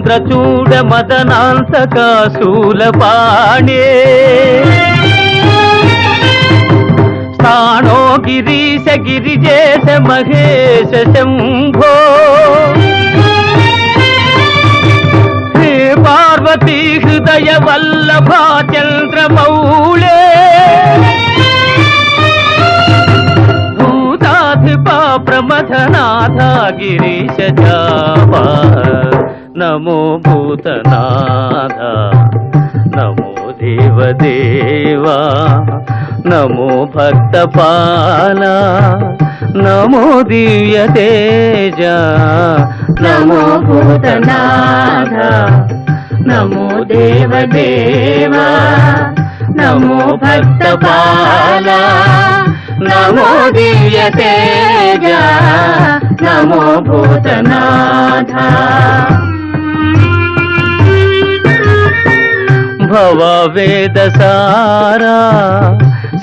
చంద్రచూడ మదనాంతక శూలపాణే స్థాణో గిరీశ గిరిజేశ మహేశ శంభో హే పార్వతీ హృదయ వల్లభా చంద్రమౌళే భూతాధిపా ప్రమథనాథ గిరీశ జాపా నమో భూతనాథ నమో దేవదేవా నమో భక్తపాల నమో దివ్య తేజ నమో భూతనాథ నమో దేవదేవా నమో భక్తపాల నమో దివ్య తేజ నమో భూతనాథ భవ వేద సారా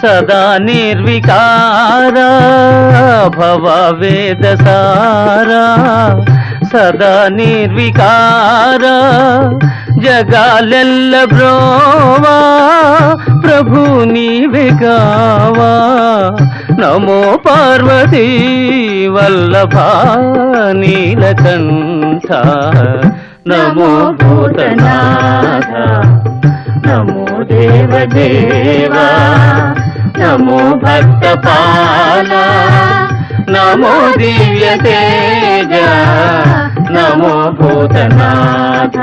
సదా నిర్వికార భవ వేద సారా సదా నిర్వికార జగాలెల్ల బ్రోవా ప్రభు నీవే కావా నమో పార్వతీ వల్లభా నీలకంఠ నమో భూతనాథ నమో దేవదేవా నమో భక్తపాల నమో దివ్య తేజ నమో భూతనాథ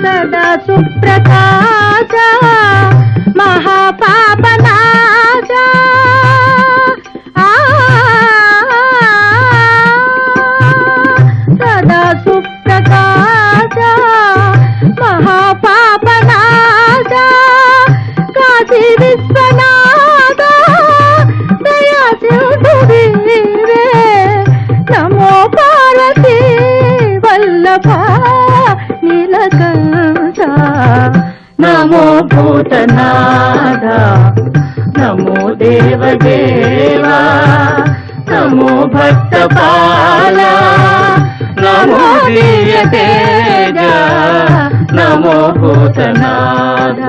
సదా సుప్రకాశ మహాపాపనాశ సదా సుప్రకాశ మహాపాపనాశ కాశీ విశ్వనాథ దయా సింధువీరే నమో పార్వతీ వల్లభ నీలకంఠ నమో భూతనాథ నమో దేవదేవా నమో భక్తపాల నమో దివ్య తేజ నమో భూతనాథ